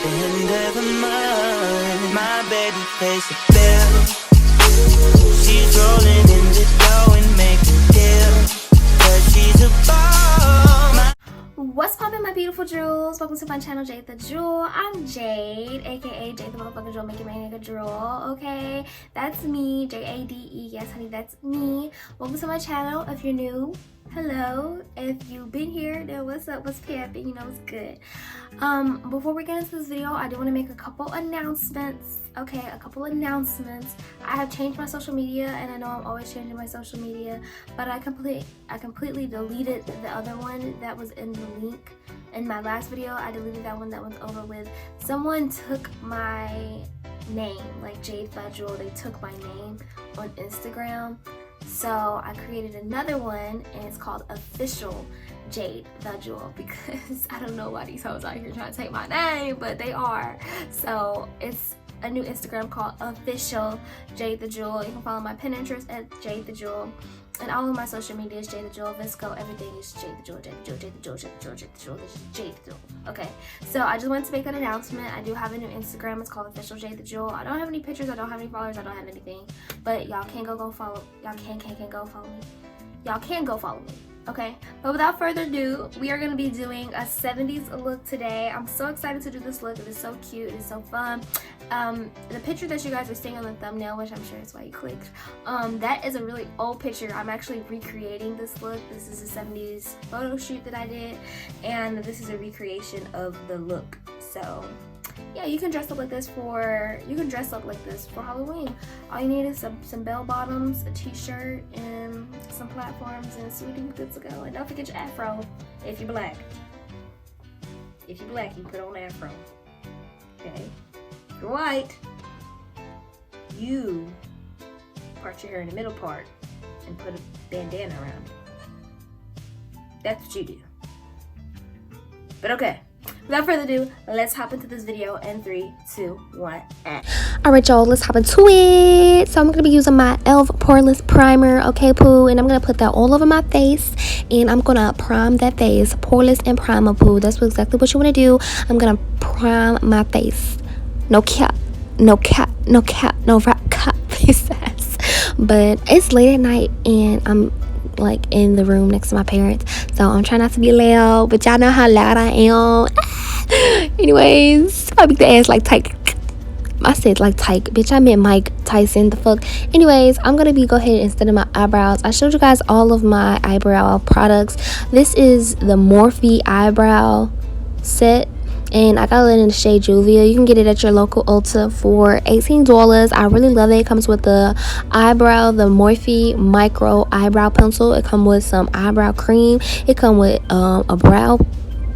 And never mind, my baby pays the bill. She's rolling in the dough and making deal, 'cause she's a bomb. What's poppin', my beautiful jewels? Welcome to my channel, Jade the Jewel. I'm Jade, aka Jade the motherfucking Jewel, making my nigga drool. Okay, that's me, Jade. Yes, honey, that's me. Welcome to my channel. If you're new, hello. If you've been here, then what's up? What's poppin'? You know what's good. Before we get into this video, I do want to make a couple announcements. Okay, a couple announcements. I have changed my social media, and I know I'm always changing my social media, but I completely deleted the other one that was in the link in my last video. I deleted that one that was over with. Someone took my name, like Jade THAJEWEL. They took my name on Instagram, so I created another one, and it's called Official Jade THAJEWEL, because I don't know why these hoes out here trying to take my name, but they are. So it's a new Instagram called Official Jade the Jewel. You can follow my Pinterest at Jade the Jewel, and all of my social media is Jade the Jewel, VSCO, everything is Jade the Jewel, Jade the Jewel, Jade the Jewel, Jade the Jewel, Jade the Jewel, this is Jade the Jewel. Okay, so I just wanted to make that announcement. I do have a new Instagram. It's called Official Jade the Jewel. I don't have any pictures, I don't have any followers, I don't have anything, but y'all can go follow. Y'all can go follow me. Y'all can go follow me. Okay, but without further ado, we are going to be doing a 70s look today. I'm so excited to do this look. It is so cute, it is so fun. The picture that you guys are seeing on the thumbnail, which I'm sure is why you clicked, that is a really old picture. I'm actually recreating this look. This is a 70s photo shoot that I did, and this is a recreation of the look. So yeah, you can dress up like this for Halloween. All you need is some bell bottoms, a t-shirt, and some platforms, and sweetie, you're good to go. And don't forget your afro if you're black. If you're black, you put on an afro. Okay. If you're white, you part your hair in the middle part and put a bandana around it. That's what you do. But okay. Without further ado, let's hop into this video in 3, 2, 1, and alright, y'all, let's hop into it. So I'm gonna be using my e.l.f. poreless primer, okay, poo, and I'm gonna put that all over my face, and I'm gonna prime that face, poreless and primer, poo. That's exactly what you want to do. I'm gonna prime my face. No cap, no cap, no cap, no rap cap, face ass. But it's late at night, and I'm like in the room next to my parents, so I'm trying not to be loud, but y'all know how loud I am. Anyways, I beat the ass like Tyke. I said like Tyke, bitch, I meant Mike Tyson, the fuck. Anyways, I'm gonna go ahead instead of my eyebrows. I showed you guys all of my eyebrow products. This is the Morphe eyebrow set, and I got it in the shade Juvia. You can get it at your local Ulta for $18. I really love it. It comes with the Morphe micro eyebrow pencil. It comes with some eyebrow cream. It comes with a brow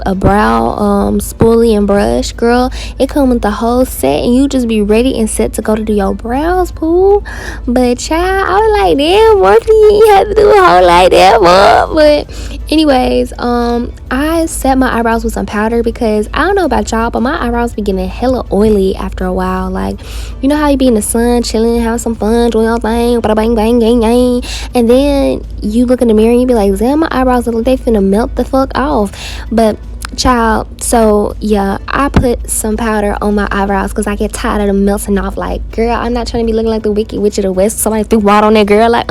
spoolie and brush, girl. It comes with the whole set, and you just be ready and set to go to do your brows, poo. But child, I was like, damn, Morphe, you have to do a whole like that, mom. But anyways, I set my eyebrows with some powder, because I don't know about y'all, but my eyebrows be getting hella oily after a while. Like, you know how you be in the sun chilling, having some fun, doing your thing, bada bang bang gang gang, and then you look in the mirror and you be like, damn, my eyebrows look like they finna melt the fuck off. But child, so yeah, I put some powder on my eyebrows because I get tired of them melting off. Like, girl, I'm not trying to be looking like the Wicked Witch of the West. Somebody threw water on that girl, like,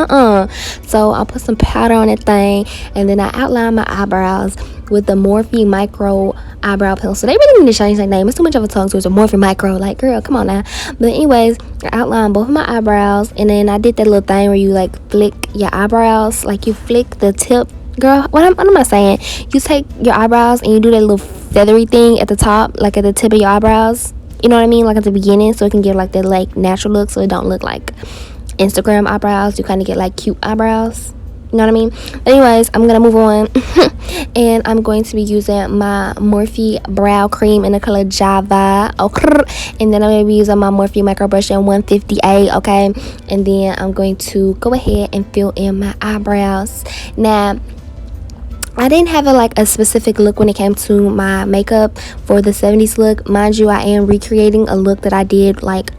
so I'll put some powder on that thing, and then I outline my eyebrows with the Morphe micro eyebrow pencil. They really need to change their name. It's too much of a tongue twister. Morphe micro, like, girl, come on now. But anyways, I outlined both of my eyebrows, and then I did that little thing where you like flick your eyebrows, like you flick the tip. Girl, what am I saying? You take your eyebrows and you do that little feathery thing at the top, like at the tip of your eyebrows. You know what I mean? Like at the beginning, so it can give like that like natural look, so it don't look like Instagram eyebrows. You kind of get like cute eyebrows. You know what I mean? But anyways, I'm gonna move on, and I'm going to be using my Morphe brow cream in the color Java. Okay, and then I'm gonna be using my Morphe micro brush in 158. Okay, and then I'm going to go ahead and fill in my eyebrows. Now, I didn't have a specific look when it came to my makeup for the 70s look. Mind you, I am recreating a look that I did like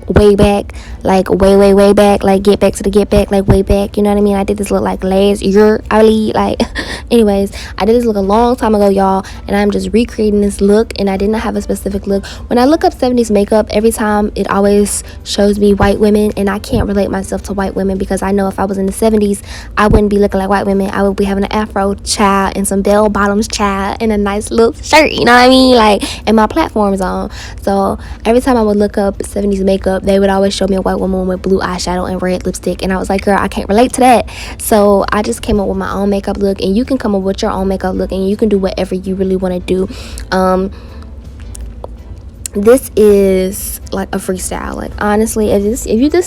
way back, like way back, like get back to the get back, like way back, you know what I mean? I did this look like last year, I believe, like anyways, I did this look a long time ago, y'all, and I'm just recreating this look, and I did not have a specific look. When I look up 70s makeup, every time it always shows me white women, and I can't relate myself to white women because I know if I was in the 70s, I wouldn't be looking like white women. I would be having an afro, child, and some bell bottoms, child, and a nice little shirt, you know what I mean, like, and my platforms on. So every time I would look up 70s makeup, they would always show me a white woman with blue eyeshadow and red lipstick, and I was like, girl, I can't relate to that. So I just came up with my own makeup look, and you can come up with your own makeup look, and you can do whatever you really want to do. This is like a freestyle. Like, honestly, this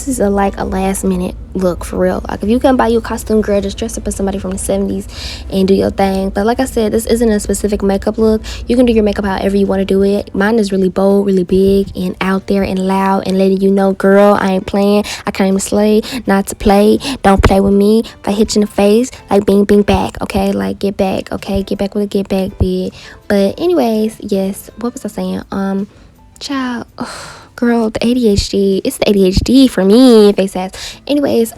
is a last minute look, for real. Like, if you can buy you a costume, girl, just dress up as somebody from the 70s and do your thing. But like I said, this isn't a specific makeup look. You can do your makeup however you want to do it. Mine is really bold, really big, and out there and loud, and letting you know, girl, I ain't playing. I came to slay, not to play. Don't play with me. If I hit you in the face, like, bing back, okay? Like, get back, okay? Get back with a get back, bitch. But anyways, yes, what was I saying? Child, girl, the ADHD, it's the ADHD for me, face ass. Anyways,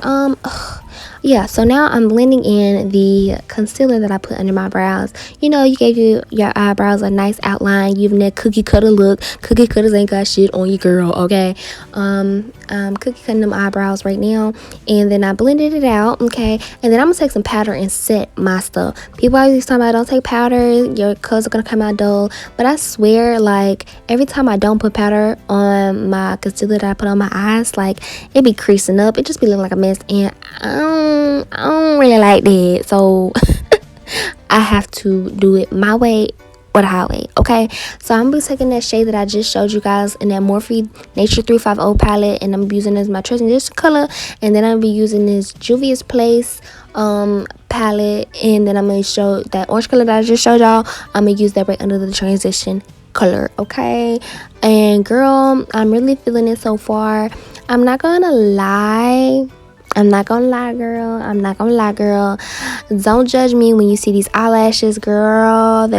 yeah, so now I'm blending in the concealer that I put under my brows. You know, you gave your eyebrows a nice outline. You've that cookie cutter look. Cookie cutters ain't got shit on you, girl, okay? Cookie cutting them eyebrows right now, and then I blended it out, okay? And then I'm gonna take some powder and set my stuff. People always talking about, don't take powder, your colors are gonna come out dull. But I swear, like, every time I don't put powder on my concealer that I put on my eyes, like, it be creasing up. It just be looking like a mess, and I don't really like that. So I have to do it my way or the highway, okay? So I'm gonna be taking that shade that I just showed you guys in that Morphe Nature 350 palette, and I'm using it as my transition color. And then I'm gonna be using this Juvia's Place palette, and then I'm gonna show that orange color that I just showed y'all. I'm gonna use that right under the transition color, okay? And girl, I'm really feeling it so far. I'm not gonna lie, girl. Don't judge me when you see these eyelashes, girl.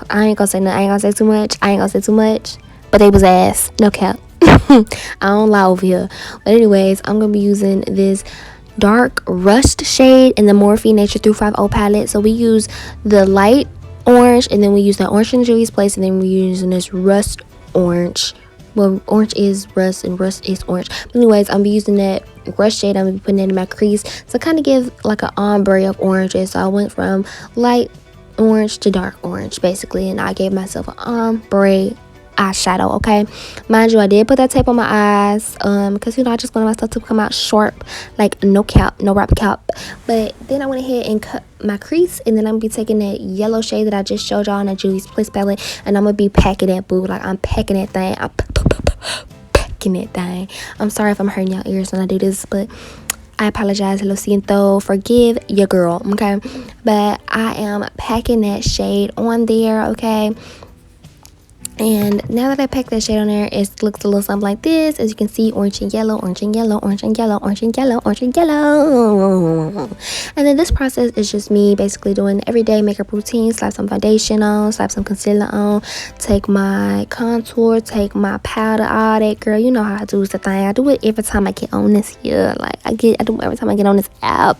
I ain't gonna say nothing. I ain't gonna say too much. But they was ass. No cap. I don't lie over here. But anyways, I'm gonna be using this dark rust shade in the Morphe Nature 350 palette. So we use the light orange, and then we use the orange in Julie's Place, and then we're using this rust orange. Well, orange is rust and rust is orange. But anyways, I'm using that rust shade. I'm gonna be putting it in my crease to kind of give like an ombre of oranges. So I went from light orange to dark orange, basically, and I gave myself an ombre eyeshadow, okay? Mind you, I did put that tape on my eyes because, you know, I just wanted my stuff to come out sharp, like no wrap cap. But then I went ahead and cut my crease, and then I'm gonna be taking that yellow shade that I just showed y'all in that Julie's Place palette, and I'm gonna be packing that boo. Like, I'm packing that thing. I'm packing that thing. I'm sorry if I'm hurting y'all ears when I do this, but I apologize. Lo siento. Forgive your girl, okay? But I am packing that shade on there, okay? And now that I packed that shade on there, it looks a little something like this. As you can see, orange and yellow, orange and yellow, orange and yellow, orange and yellow, orange and yellow. And then this process is just me basically doing everyday makeup routine. Slap some foundation on, slap some concealer on, take my contour, take my powder, all that, girl. You know how I do the thing. I do it every time I get on this here. Like, I do it every time I get on this app.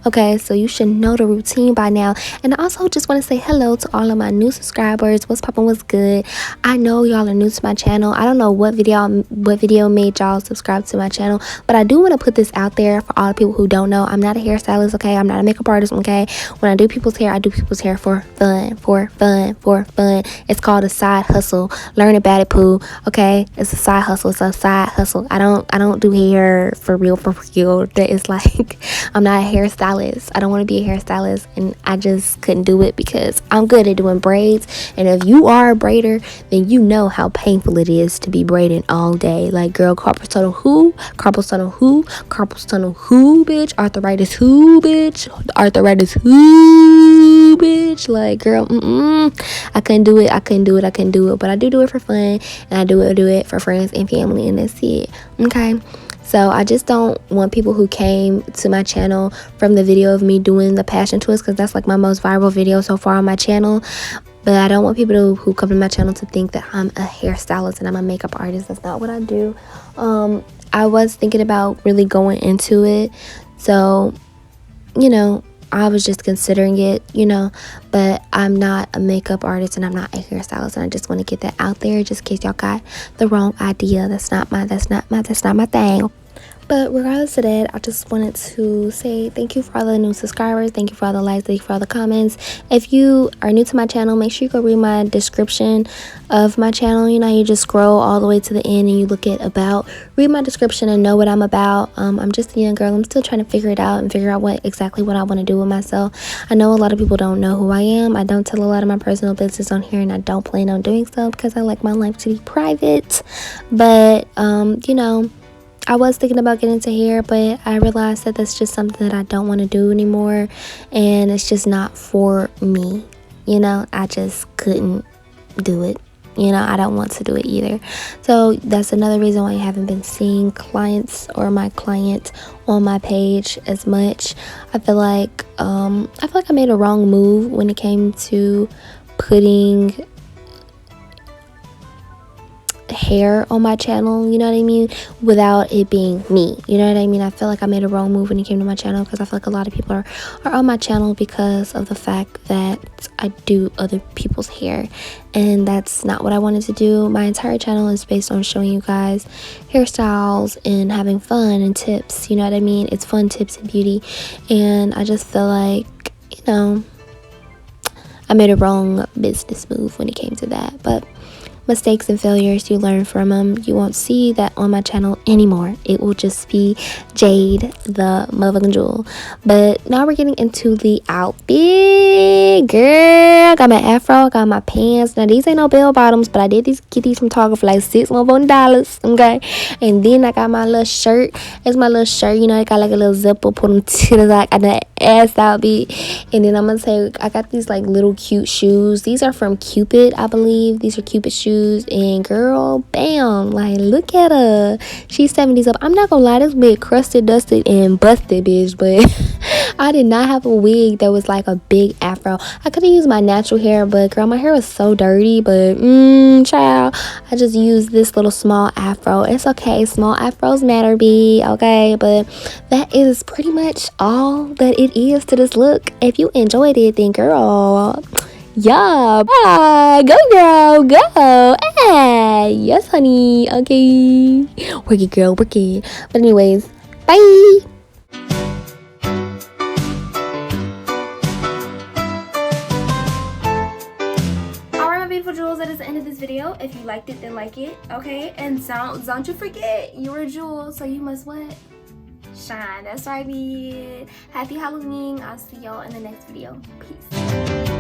Okay, so you should know the routine by now. And I also just want to say hello to all of my new subscribers. What's poppin', what's good? I know y'all are new to my channel. I don't know what video made y'all subscribe to my channel, but I do want to put this out there for all the people who don't know. I'm not a hairstylist, okay? I'm not a makeup artist, okay? When I do people's hair, I do people's hair for fun. It's called a side hustle. Learn about it, poo. Okay, it's a side hustle. It's a side hustle. I don't do hair for real. That is like, I'm not a hairstylist. I don't want to be a hairstylist, and I just couldn't do it because I'm good at doing braids. And if you are a braider, then you know how painful it is to be braiding all day. Like, girl, carpal tunnel who, bitch, arthritis who, bitch, like, girl, I couldn't do it, but I do it for fun, and I do it for friends and family, and that's it, okay? So I just don't want people who came to my channel from the video of me doing the passion twist, because that's like my most viral video so far on my channel. But I don't want people who come to my channel to think that I'm a hairstylist and I'm a makeup artist. That's not what I do. I was thinking about really going into it. So, you know, I was just considering it, you know, but I'm not a makeup artist and I'm not a hairstylist, and I just want to get that out there just in case y'all got the wrong idea. That's not my thing. But regardless of that, I just wanted to say thank you for all the new subscribers. Thank you for all the likes. Thank you for all the comments. If you are new to my channel, make sure you go read my description of my channel. You know, you just scroll all the way to the end and you look at about. Read my description and know what I'm about. I'm just a young girl. I'm still trying to figure it out and figure out exactly what I want to do with myself. I know a lot of people don't know who I am. I don't tell a lot of my personal business on here, and I don't plan on doing so because I like my life to be private. But, you know, I was thinking about getting into hair, but I realized that that's just something that I don't want to do anymore, and it's just not for me. You know, I just couldn't do it. You know, I don't want to do it either. So that's another reason why I haven't been seeing clients or my client on my page as much. I feel like I made a wrong move when it came to putting hair on my channel, you know what I mean, without it being me, you know what I mean. I feel like I made a wrong move when it came to my channel, because I feel like a lot of people are on my channel because of the fact that I do other people's hair, and that's not what I wanted to do. My entire channel is based on showing you guys hairstyles and having fun and tips, you know what I mean. It's fun, tips, and beauty, and I just feel like, you know, I made a wrong business move when it came to that. But mistakes and failures, you learn from them. You won't see that on my channel anymore. It will just be Jade the motherfucking jewel. But now we're getting into the outfit. Girl, I got my afro, I got my pants. Now these ain't no bell bottoms, but I did get these from Target for like $6 okay. And then I got my little shirt. It's my little shirt, you know, it got like a little zipper, put them to the like, I got the ass out beat. And then I'm gonna say I got these like little cute shoes. These are from Cupid, I believe. These are Cupid shoes. And girl, bam, like look at her, she's 70s up. I'm not gonna lie, this wig crusted, dusted, and busted, bitch. But I did not have a wig that was like a big afro. I could have used my natural hair, but girl, my hair was so dirty. But child, I just used this little small afro. It's okay, small afros matter, be okay. But that is pretty much all that it is to this look. If you enjoyed it, then girl, yeah, bye. Go girl, go. Hey, yes honey, okay, work it girl, work it. But anyways, bye. Alright my beautiful jewels, that is the end of this video. If you liked it, then like it, okay. And don't you forget, you're a jewel, so you must what? Shine. That's right, bitch. Happy Halloween. I'll see y'all in the next video. Peace.